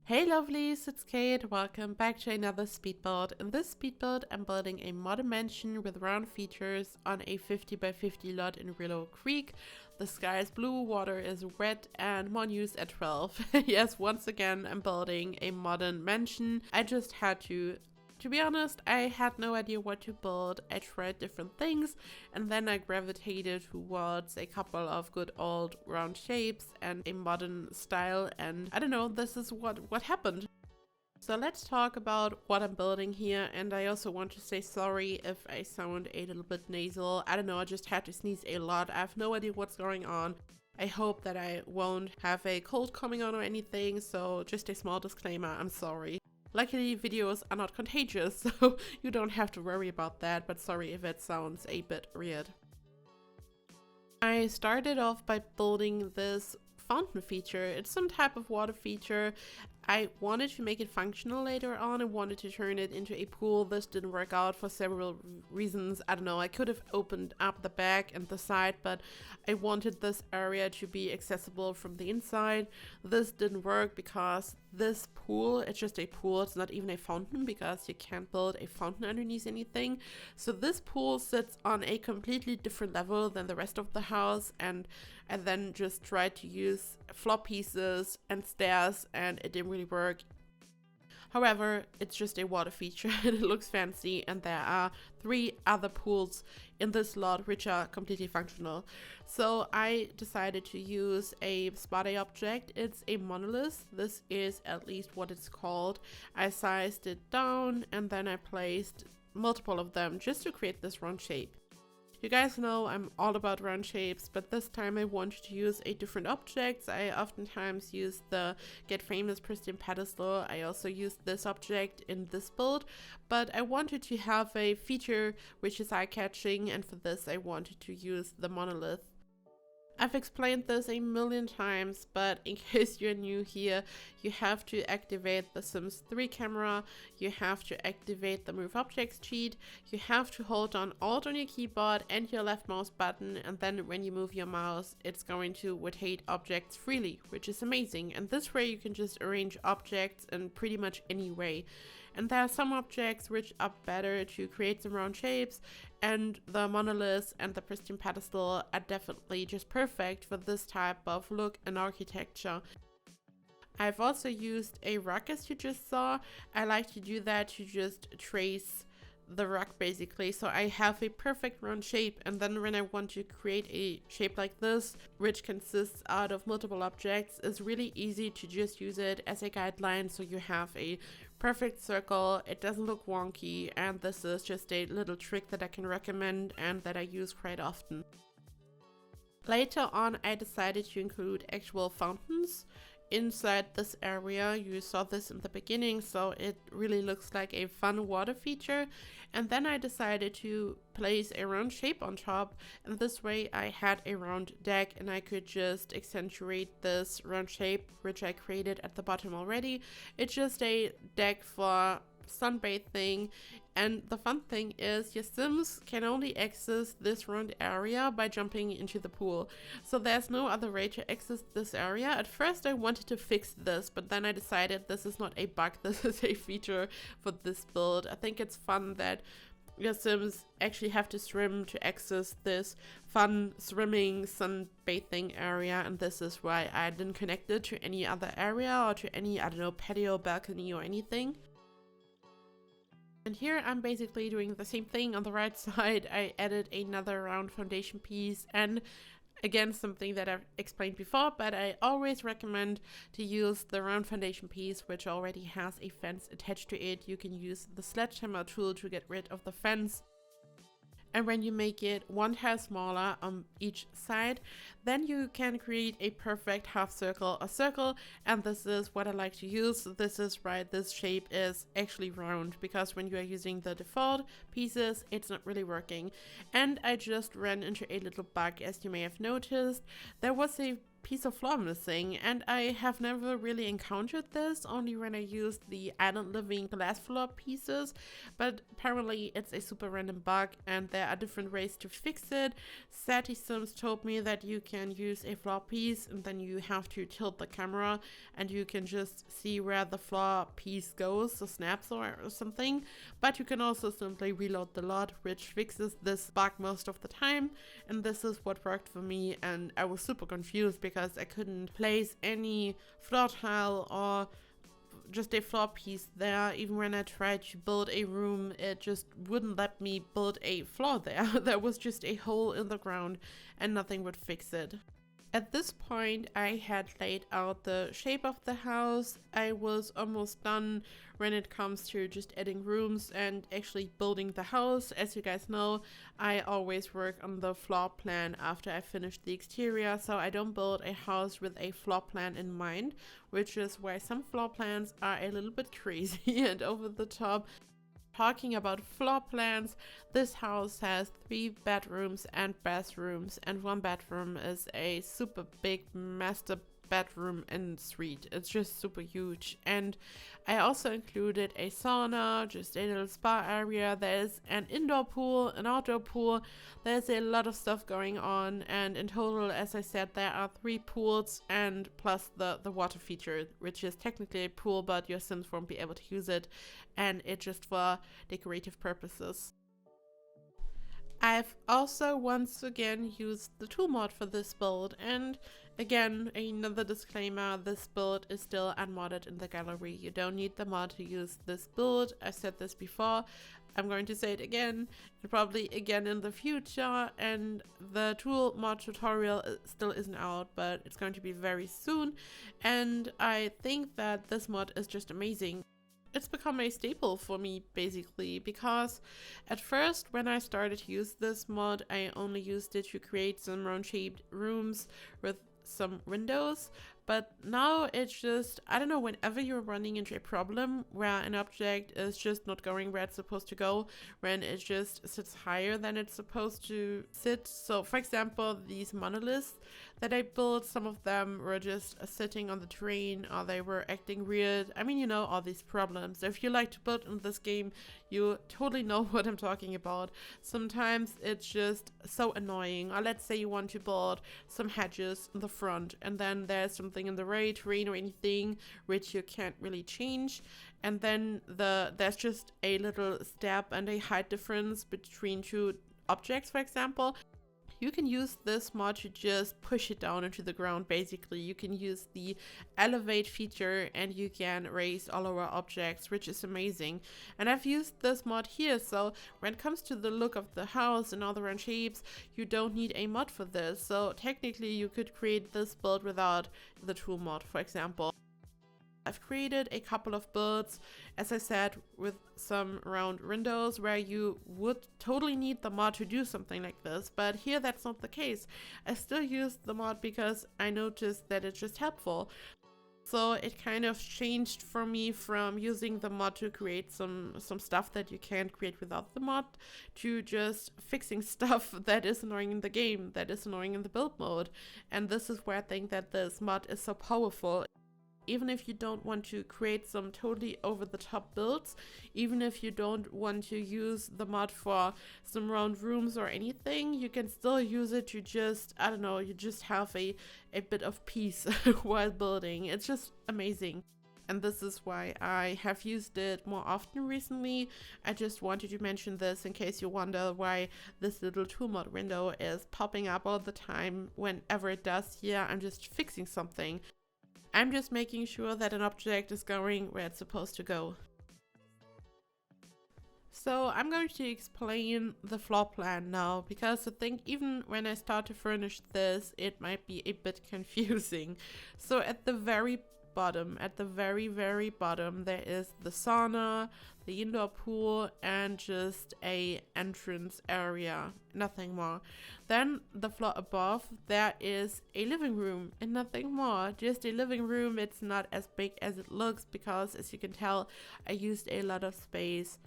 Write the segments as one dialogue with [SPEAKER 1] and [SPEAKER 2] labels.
[SPEAKER 1] Hey lovelies, it's Kate. Welcome back to another speed build. In this speed build, I'm building a modern mansion with round features on a 50 by 50 lot in Willow Creek. The sky is blue, water is red, and menus at 12. Yes, once again, I'm building a modern mansion. I just had to be honest, I had no idea what to build. I tried different things and then I gravitated towards a couple of good old round shapes and a modern style, and I don't know, this is what happened. So let's talk about what I'm building here, and I also want to say sorry if I sound a little bit nasal. I don't know, I just had to sneeze a lot. I have no idea what's going on. I hope that I won't have a cold coming on or anything, so just a small disclaimer, I'm sorry. Luckily, videos are not contagious, so you don't have to worry about that, but sorry if it sounds a bit weird. I started off by building this fountain feature. It's some type of water feature. I wanted to make it functional later on. I wanted to turn it into a pool. This didn't work out for several reasons. I don't know, I could have opened up the back and the side, but I wanted this area to be accessible from the inside. This didn't work because this pool, it's just a pool, it's not even a fountain because you can't build a fountain underneath anything. So this pool sits on a completely different level than the rest of the house, and I then just tried to use floor pieces and stairs and it didn't really work. However, it's just a water feature and it looks fancy, and there are 3 other pools in this lot which are completely functional. So I decided to use a spotty object. It's a monolith. This is at least what it's called. I sized it down and then I placed multiple of them just to create this round shape. You guys know I'm all about round shapes, but this time I wanted to use a different object. I oftentimes use the Get Famous Pristine pedestal. I also used this object in this build, but I wanted to have a feature which is eye-catching, and for this I wanted to use the monolith. I've explained this a million times, but in case you're new here, you have to activate the Sims 3 camera, you have to activate the Move Objects cheat, you have to hold down Alt on your keyboard and your left mouse button, and then when you move your mouse, it's going to rotate objects freely, which is amazing. And this way you can just arrange objects in pretty much any way. And there are some objects which are better to create some round shapes, and the monolith and the pristine pedestal are definitely just perfect for this type of look and architecture. I've also used a rock, as you just saw. I like to do that to just trace the rock basically, so I have a perfect round shape, and then when I want to create a shape like this which consists out of multiple objects, it's really easy to just use it as a guideline, so you have a perfect circle, it doesn't look wonky, and this is just a little trick that I can recommend and that I use quite often. Later on I decided to include actual fountains inside this area. You saw this in the beginning, so it really looks like a fun water feature, and then I decided to place a round shape on top, and this way I had a round deck and I could just accentuate this round shape which I created at the bottom already. It's just a deck for sunbathing, and the fun thing is your Sims can only access this round area by jumping into the pool, so there's no other way to access this area. At first I wanted to fix this, but then I decided this is not a bug, this is a feature for this build. I think it's fun that your Sims actually have to swim to access this fun swimming sunbathing area, and this is why I didn't connect it to any other area or to any, I don't know, patio, balcony or anything. And here I'm basically doing the same thing on the right side. I added another round foundation piece, and again, something that I've explained before, but I always recommend to use the round foundation piece which already has a fence attached to it. You can use the sledgehammer tool to get rid of the fence. And when you make it one tile smaller on each side, then you can create a perfect half circle or circle, and this is what I like to use. This is right, this shape is actually round, because when you are using the default pieces, it's not really working. And I just ran into a little bug, as you may have noticed. There was a piece of floor missing, and I have never really encountered this, only when I used the island living glass floor pieces, but apparently it's a super random bug and there are different ways to fix it. Sims told me that you can use a floor piece and then you have to tilt the camera and you can just see where the floor piece goes, so snaps or something, but you can also simply reload the lot, which fixes this bug most of the time, and this is what worked for me. And I was super confused because I couldn't place any floor tile or just a floor piece there. Even when I tried to build a room, it just wouldn't let me build a floor there. There was just a hole in the ground and nothing would fix it. At this point, I had laid out the shape of the house. I was almost done when it comes to just adding rooms and actually building the house. As you guys know, I always work on the floor plan after I finish the exterior, so I don't build a house with a floor plan in mind, which is why some floor plans are a little bit crazy and over the top. Talking about floor plans, this house has 3 bedrooms and bathrooms, and 1 bedroom is a super big master bedroom en suite. It's just super huge. And I also included a sauna, just a little spa area. There's an indoor pool, an outdoor pool. There's a lot of stuff going on, and in total, as I said, there are 3 pools and plus the water feature, which is technically a pool, but your Sims won't be able to use it, and it's just for decorative purposes. I've also once again used the tool mod for this build, and again, another disclaimer, this build is still unmodded in the gallery. You don't need the mod to use this build. I said this before, I'm going to say it again, and probably again in the future, and the tool mod tutorial still isn't out, but it's going to be very soon, and I think that this mod is just amazing. It's become a staple for me, basically, because at first when I started to use this mod, I only used it to create some round shaped rooms with some windows, but now it's just, I don't know, whenever you're running into a problem where an object is just not going where it's supposed to go, when it just sits higher than it's supposed to sit. So for example, these monoliths that I built, some of them were just sitting on the terrain, or they were acting weird. I mean, you know, all these problems. If you like to build in this game, you totally know what I'm talking about. Sometimes it's just so annoying. Or let's say you want to build some hedges in the front, and then there's something in the right terrain or anything which you can't really change, and then there's just a little step and a height difference between 2 objects, for example. You can use this mod to just push it down into the ground. Basically, you can use the elevate feature and you can raise all over objects, which is amazing. And I've used this mod here, so when it comes to the look of the house and all the round shapes, you don't need a mod for this. So technically you could create this build without the tool mod, for example. I've created a couple of builds, as I said, with some round windows where you would totally need the mod to do something like this, but here that's not the case. I still use the mod because I noticed that it's just helpful. So it kind of changed for me from using the mod to create some stuff that you can't create without the mod, to just fixing stuff that is annoying in the game, that is annoying in the build mode. And this is where I think that this mod is so powerful. Even if you don't want to create some totally over-the-top builds, even if you don't want to use the mod for some round rooms or anything, you can still use it to just, I don't know, you just have a bit of peace while building. It's just amazing. And this is why I have used it more often recently. I just wanted to mention this in case you wonder why this little tool mod window is popping up all the time. Whenever it does, yeah, I'm just fixing something. I'm just making sure that an object is going where it's supposed to go. So I'm going to explain the floor plan now, because I think even when I start to furnish this, it might be a bit confusing. So at the very bottom, very bottom, there is the sauna, the indoor pool, and just a entrance area, nothing more. Then the floor above, there is a living room and nothing more, just a living room. It's not as big as it looks because, as you can tell, I used a lot of space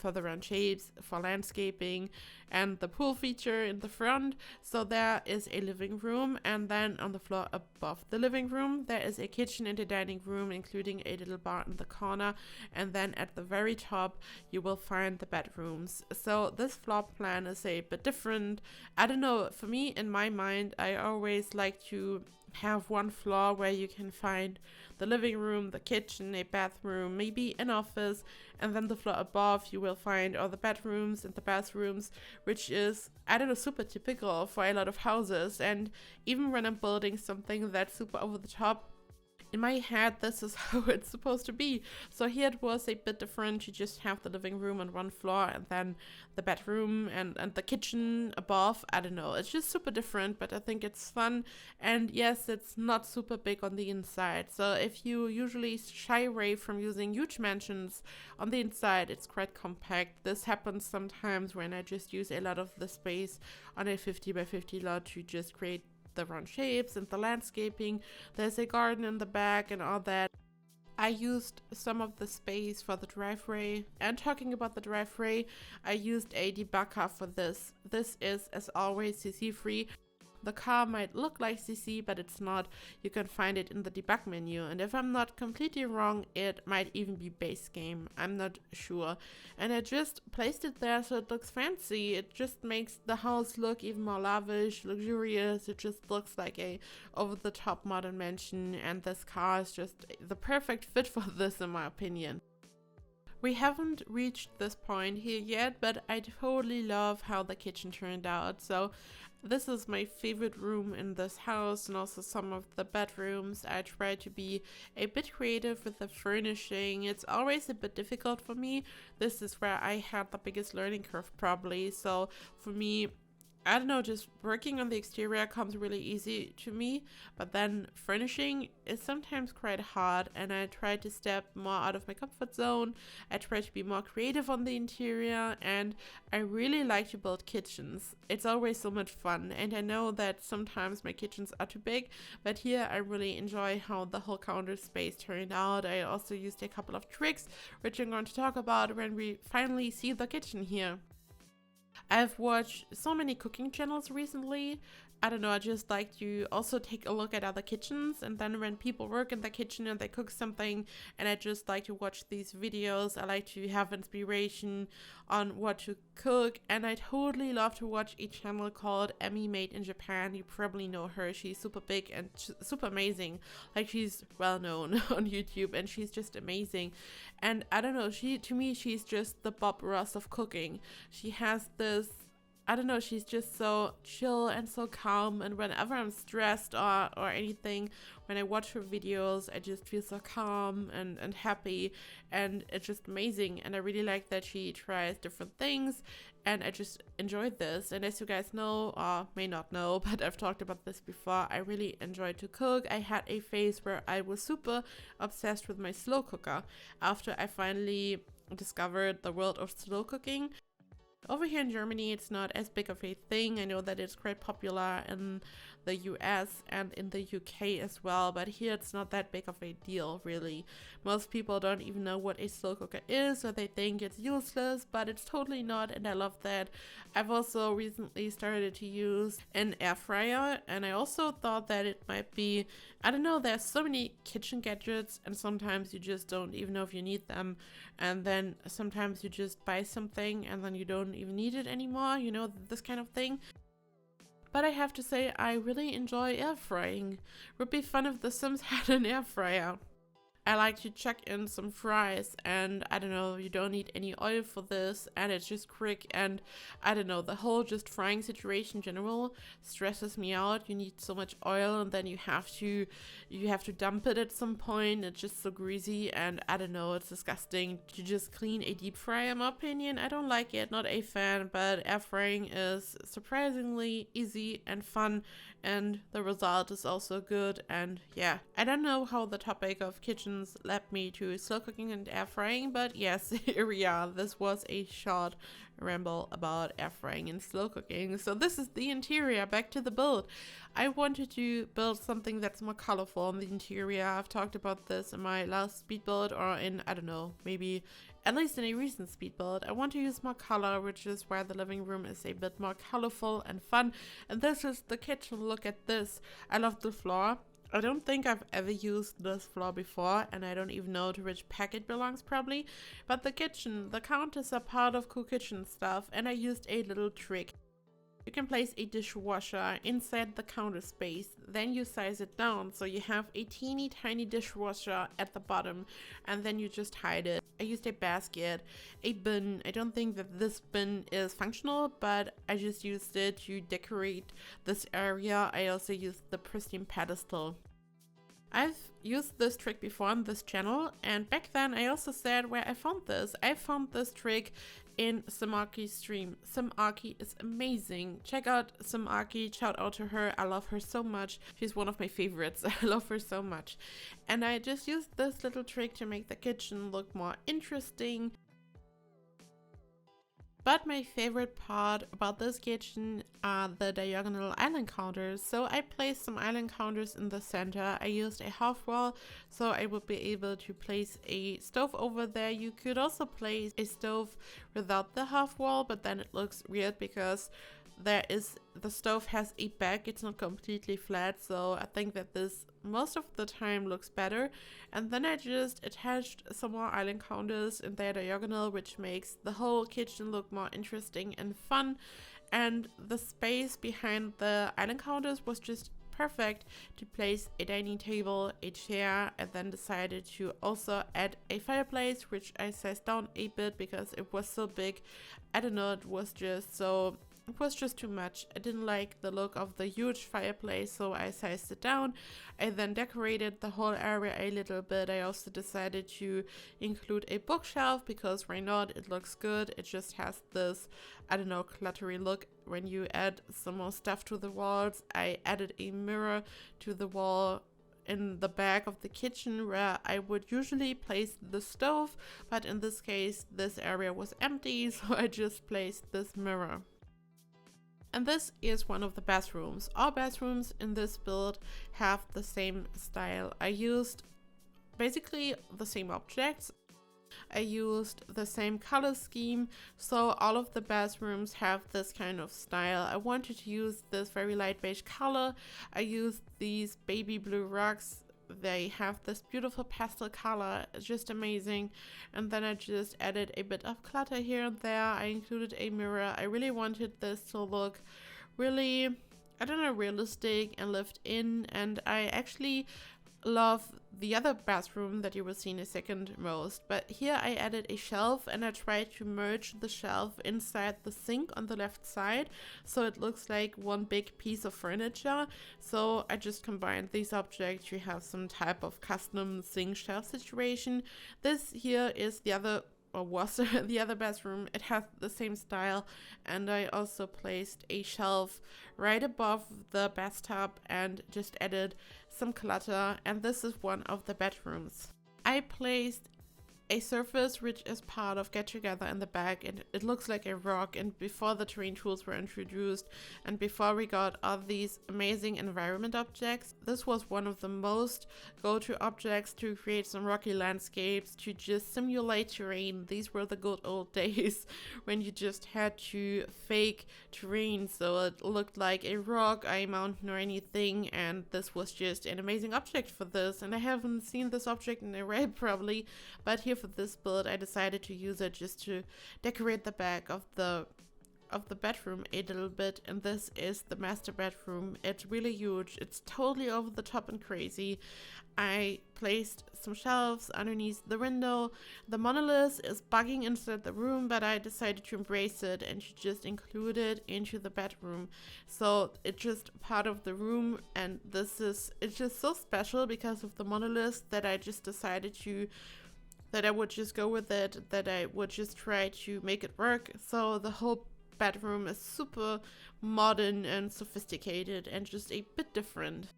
[SPEAKER 1] for the round shapes, for landscaping, and the pool feature in the front. So there is a living room, and then on the floor above the living room there is a kitchen and a dining room, including a little bar in the corner, and then at the very top you will find the bedrooms. So this floor plan is a bit different. I don't know, for me, in my mind, I always like to have one floor where you can find the living room, the kitchen, a bathroom, maybe an office, and then the floor above you will find all the bedrooms and the bathrooms, which is, I don't know, super typical for a lot of houses. And even when I'm building something that's super over the top, in my head, this is how it's supposed to be. So here it was a bit different. You just have the living room on one floor, and then the bedroom and the kitchen above. I don't know. It's just super different, but I think it's fun. And yes, it's not super big on the inside. So if you usually shy away from using huge mansions on the inside, it's quite compact. This happens sometimes when I just use a lot of the space on a 50 by 50 lot to just create the round shapes and the landscaping. There's a garden in the back and all that. I used some of the space for the driveway. And talking about the driveway, I used a debugger for this. This is, as always, CC free. The car might look like CC, but it's not. You can find it in the debug menu. And if I'm not completely wrong, it might even be base game. I'm not sure. And I just placed it there so it looks fancy. It just makes the house look even more lavish, luxurious. It just looks like a over-the-top modern mansion. And this car is just the perfect fit for this, in my opinion. We haven't reached this point here yet, but I totally love how the kitchen turned out. So this is my favorite room in this house, and also some of the bedrooms. I try to be a bit creative with the furnishing. It's always a bit difficult for me. This is where I had the biggest learning curve probably. So for me, I don't know, just working on the exterior comes really easy to me, but then furnishing is sometimes quite hard, and I try to step more out of my comfort zone. I try to be more creative on the interior, and I really like to build kitchens. It's always so much fun, and I know that sometimes my kitchens are too big, but here I really enjoy how the whole counter space turned out. I also used a couple of tricks, which I'm going to talk about when we finally see the kitchen here. I've watched so many cooking channels recently. I don't know, I just like to also take a look at other kitchens, and then when people work in the kitchen and they cook something, and I just like to watch these videos. I like to have inspiration on what to cook, and I totally love to watch a channel called Emmy Made in Japan. You probably know her. She's super big and super amazing. Like, she's well known on YouTube, and she's just amazing. And I don't know, to me she's just the Bob Ross of cooking. She has this, I don't know, she's just so chill and so calm, and whenever I'm stressed or anything, when I watch her videos, I just feel so calm and happy, and it's just amazing. And I really like that she tries different things, and I just enjoyed this. And as you guys know, or may not know, but I've talked about this before, I really enjoy to cook. I had a phase where I was super obsessed with my slow cooker after I finally discovered the world of slow cooking. Over here in Germany, it's not as big of a thing. I know that it's quite popular in the US and in the UK as well, but here it's not that big of a deal, really. Most people don't even know what a slow cooker is, or they think it's useless, but it's totally not, and I love that. I've also recently started to use an air fryer, and I also thought that it might be, I don't know, there's so many kitchen gadgets, and sometimes you just don't even know if you need them, and then sometimes you just buy something and then you don't even need it anymore, you know, this kind of thing. But I have to say, I really enjoy air frying. Would be fun if The Sims had an air fryer. I like to chuck in some fries, and I don't know, you don't need any oil for this, and it's just quick, and I don't know, the whole just frying situation in general stresses me out. You need so much oil, and then you have to dump it at some point. It's just so greasy, and I don't know, it's disgusting to just clean a deep fryer, in my opinion. I don't like it, not a fan, but air frying is surprisingly easy and fun, and the result is also good. And yeah, I don't know how the topic of kitchens led me to slow cooking and air frying, but yes, here we are. This was a short ramble about air frying and slow cooking. So this is the interior. Back to the build. I wanted to build something that's more colorful in the interior. I've talked about this in my last speed build, or in, I don't know, maybe at least in a recent speed build. I want to use more color, which is why the living room is a bit more colorful and fun. And this is the kitchen. Look at this. I love the floor. I don't think I've ever used this floor before, and I don't even know to which pack it belongs probably. But the kitchen, the counters are part of Cool Kitchen stuff, and I used a little trick. You can place a dishwasher inside the counter space, then you size it down so you have a teeny tiny dishwasher at the bottom, and then you just hide it. I used a basket, a bin. I don't think that this bin is functional, but I just used it to decorate this area. I also used the pristine pedestal. I've used this trick before on this channel, and back then I also said where I found this. I found this trick in Simarki's stream. Simaki is amazing. Check out Simaki, shout out to her. I love her so much. She's one of my favorites. I love her so much. And I just used this little trick to make the kitchen look more interesting. But my favorite part about this kitchen are the diagonal island counters. So I placed some island counters in the center. I used a half wall so I would be able to place a stove over there. You could also place a stove without the half wall, but then it looks weird because the stove has a back. It's not completely flat, so I think that this most of the time looks better. And then I just attached some more island counters in their diagonal, which makes the whole kitchen look more interesting and fun. And the space behind the island counters was just perfect to place a dining table, a chair, and then decided to also add a fireplace, which I sized down a bit because it was so big. I don't know, it was just too much. I didn't like the look of the huge fireplace, so I sized it down. I then decorated the whole area a little bit. I also decided to include a bookshelf because why not? It looks good. It just has this, I don't know, cluttery look when you add some more stuff to the walls. I added a mirror to the wall in the back of the kitchen where I would usually place the stove, but in this case this area was empty, so I just placed this mirror. And this is one of the bathrooms. All bathrooms in this build have the same style. I used basically the same objects. I used the same color scheme, so all of the bathrooms have this kind of style. I wanted to use this very light beige color. I used these baby blue rugs. They have this beautiful pastel color, it's just amazing. And then I just added a bit of clutter here and there. I included a mirror. I really wanted this to look really, I don't know, realistic and lived in. And I actually love the other bathroom that you will see in a second most, but here I added a shelf and I tried to merge the shelf inside the sink on the left side so it looks like one big piece of furniture. So I just combined these objects to have some type of custom sink shelf situation. This here is the other, or was the other bathroom. It has the same style, and I also placed a shelf right above the bathtub and just added some clutter, and this is one of the bedrooms. I placed a surface which is part of Get Together in the back, and it looks like a rock. And before the terrain tools were introduced and before we got all these amazing environment objects, this was one of the most go-to objects to create some rocky landscapes, to just simulate terrain. These were the good old days when you just had to fake terrain so it looked like a rock, a mountain or anything, and this was just an amazing object for this. And I haven't seen this object in a while probably, but here for this build I decided to use it just to decorate the back of the bedroom a little bit. And this is the master bedroom. It's really huge, it's totally over the top and crazy. I placed some shelves underneath the window. The monolith is bugging inside the room, but I decided to embrace it and to just include it into the bedroom, so it's just part of the room. And it's just so special because of the monolith that I just decided that I would just go with it, that I would just try to make it work. So the whole bedroom is super modern and sophisticated and just a bit different.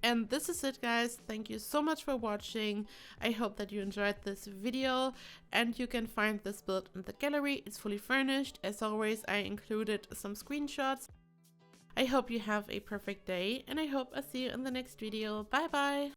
[SPEAKER 1] And this is it, guys. Thank you so much for watching. I hope that you enjoyed this video, and you can find this build in the gallery. It's fully furnished. As always, I included some screenshots. I hope you have a perfect day, and I hope I see you in the next video. Bye bye!